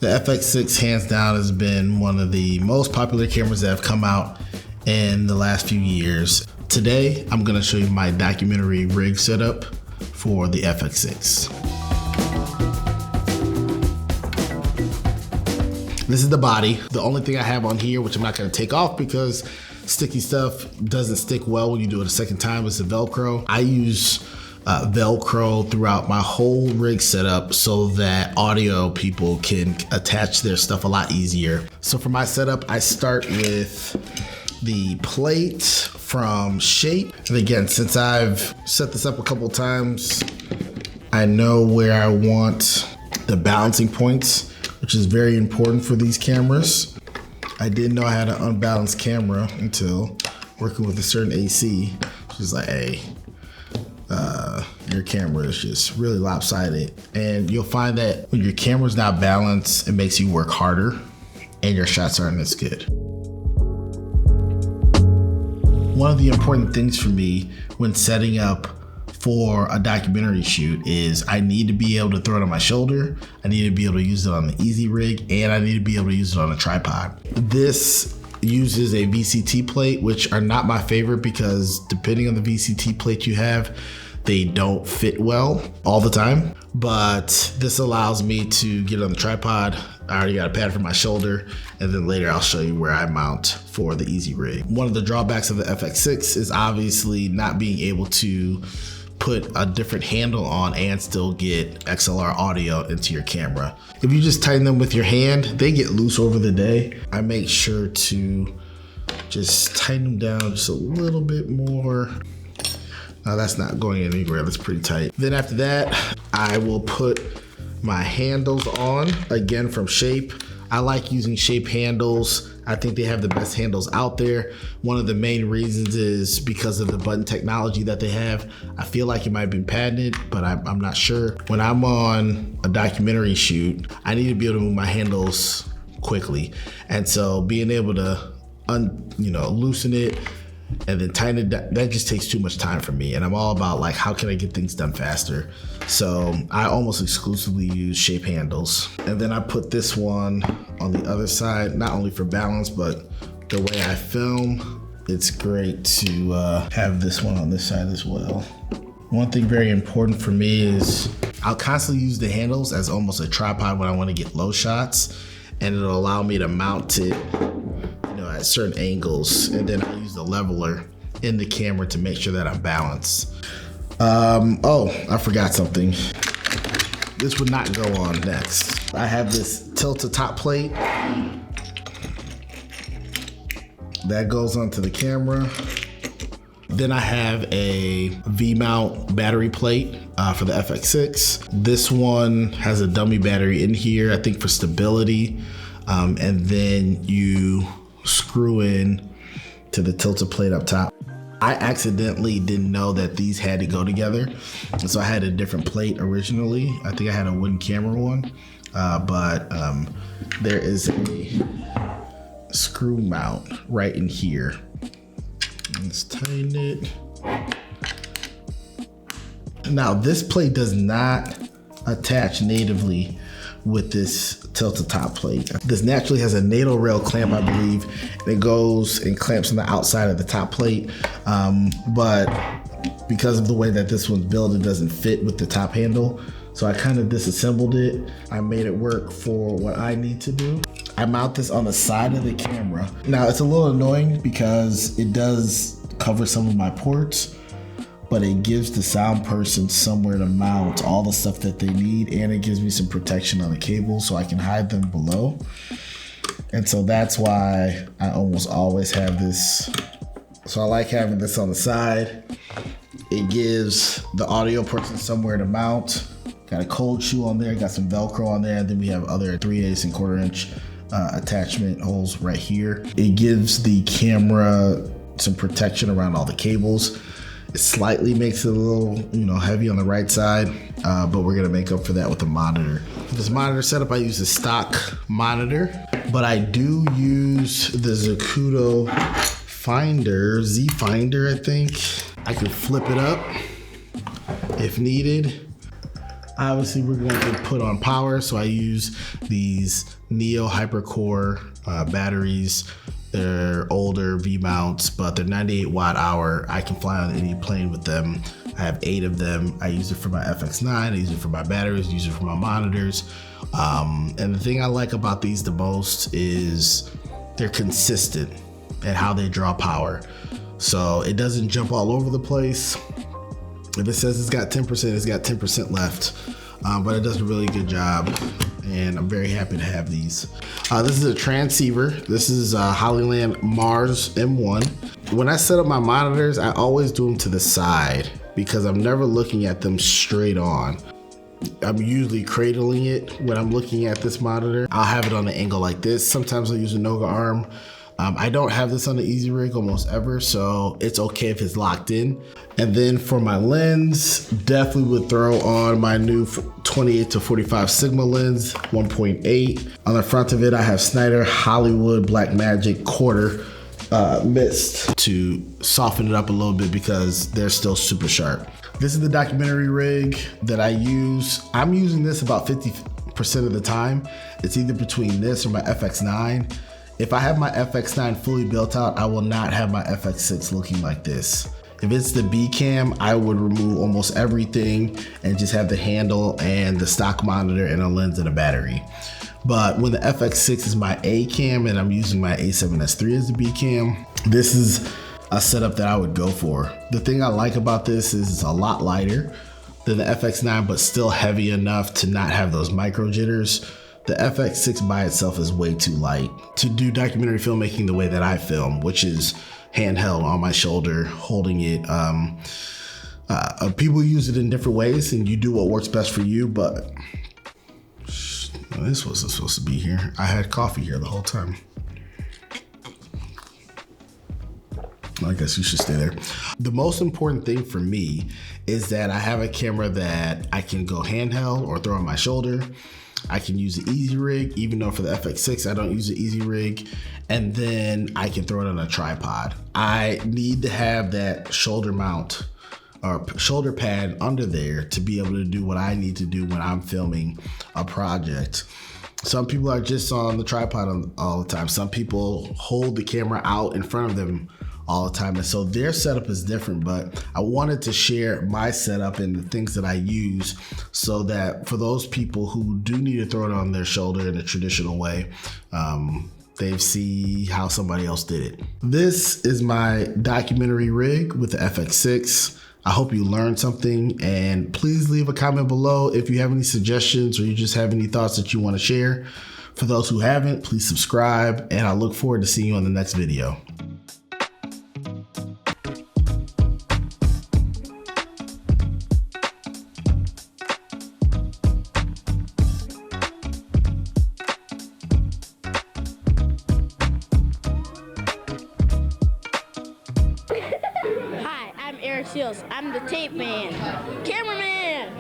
The FX6 hands down has been one of the most popular cameras that have come out in the last few years. Today, I'm gonna show you my documentary rig setup for the FX6. This is the body. The only thing I have on here, which I'm not gonna take off because sticky stuff doesn't stick well when you do it a second time, is the Velcro. I use Velcro throughout my whole rig setup so that audio people can attach their stuff a lot easier. So for my setup, I start with the plate from Shape. And again, since I've set this up a couple times, I know where I want the balancing points, which is very important for these cameras. I didn't know I had an unbalanced camera until working with a certain AC. She's like, hey, your camera is just really lopsided. And you'll find that when your camera's not balanced, it makes you work harder and your shots aren't as good. One of the important things for me when setting up for a documentary shoot is I need to be able to throw it on my shoulder, I need to be able to use it on the Easy Rig, and I need to be able to use it on a tripod. This uses a VCT plate, which are not my favorite because depending on the VCT plate you have, they don't fit well all the time. But this allows me to get it on the tripod. I already got a pad for my shoulder, and then later I'll show you where I mount for the Easy Rig. One of the drawbacks of the FX6 is obviously not being able to put a different handle on and still get XLR audio into your camera. If you just tighten them with your hand, they get loose over the day. I make sure to just tighten them down just a little bit more. Now that's not going anywhere, that's pretty tight. Then after that, I will put my handles on, again from Shape. I like using Shape handles. I think they have the best handles out there. One of the main reasons is because of the button technology that they have. I feel like it might have been patented, but I'm not sure. When I'm on a documentary shoot, I need to be able to move my handles quickly. And so being able to loosen it and then tighten it down, that just takes too much time for me. And I'm all about like, how can I get things done faster? So I almost exclusively use Shape handles. And then I put this one on the other side, not only for balance, but the way I film, it's great to have this one on this side as well. One thing very important for me is I'll constantly use the handles as almost a tripod when I want to get low shots, and it'll allow me to mount it at certain angles, and then I use the leveler in the camera to make sure that I'm balanced. Oh, I forgot something. This would not go on next. I have this tilt-to-top plate that goes onto the camera. Then I have a V-mount battery plate for the FX6. This one has a dummy battery in here, I think for stability, and then you screw in to the tilted plate up top. I accidentally didn't know that these had to go together, and so I had a different plate originally. I think I had a wooden camera one, but there is a screw mount right in here. Let's tighten it. Now this plate does not attach natively with this tilted top plate. This naturally has a NATO rail clamp, I believe, and it goes and clamps on the outside of the top plate. But because of the way that this one's built, it doesn't fit with the top handle. So I kind of disassembled it. I made it work for what I need to do. I mount this on the side of the camera. Now it's a little annoying because it does cover some of my ports, but it gives the sound person somewhere to mount all the stuff that they need, and it gives me some protection on the cable so I can hide them below. And so that's why I almost always have this. So I like having this on the side. It gives the audio person somewhere to mount. Got a cold shoe on there, got some Velcro on there, and then we have other 3/8 and 1/4 inch attachment holes right here. It gives the camera some protection around all the cables. It slightly makes it a little, heavy on the right side, but we're gonna make up for that with the monitor. For this monitor setup, I use a stock monitor, but I do use the Zacuto Finder, Z Finder, I think. I can flip it up if needed. Obviously, we're going to put on power, so I use these Neo Hypercore batteries. They're older V-mounts, but they're 98 watt hour. I can fly on any plane with them. I have 8 of them. I use it for my FX9, I use it for my batteries, I use it for my monitors. And the thing I like about these the most is they're consistent at how they draw power. So it doesn't jump all over the place. If it says it's got 10%, it's got 10% left. But it does a really good job, and I'm very happy to have these. This is a transceiver. This is a Hollyland Mars M1. When I set up my monitors, I always do them to the side because I'm never looking at them straight on. I'm usually cradling it when I'm looking at this monitor. I'll have it on an angle like this. Sometimes I'll use a Noga arm. I don't have this on the Easy Rig almost ever, so it's okay if it's locked in. And then for my lens, definitely would throw on my new 28 to 45 Sigma lens, 1.8. On the front of it, I have Snyder Hollywood Blackmagic quarter mist to soften it up a little bit because they're still super sharp. This is the documentary rig that I use. I'm using this about 50% of the time. It's either between this or my FX9. If I have my FX9 fully built out, I will not have my FX6 looking like this. If it's the B cam, I would remove almost everything and just have the handle and the stock monitor and a lens and a battery. But when the FX6 is my A cam and I'm using my A7S III as the B cam, this is a setup that I would go for. The thing I like about this is it's a lot lighter than the FX9, but still heavy enough to not have those micro jitters. The FX6 by itself is way too light to do documentary filmmaking the way that I film, which is handheld on my shoulder, holding it. People use it in different ways and you do what works best for you, but this wasn't supposed to be here. I had coffee here the whole time. I guess you should stay there. The most important thing for me is that I have a camera that I can go handheld or throw on my shoulder. I can use the Easy Rig, even though for the FX6 I don't use the Easy Rig, and then I can throw it on a tripod. I need to have that shoulder mount or shoulder pad under there to be able to do what I need to do when I'm filming a project. Some people are just on the tripod all the time. Some people hold the camera out in front of them all the time, and so their setup is different, but I wanted to share my setup and the things that I use so that for those people who do need to throw it on their shoulder in a traditional way, they see how somebody else did it. This is my documentary rig with the FX6. I hope you learned something, and please leave a comment below if you have any suggestions or you just have any thoughts that you want to share. For those who haven't, please subscribe, and I look forward to seeing you on the next video. Hi, I'm Eric Seals. I'm the tape man. Cameraman!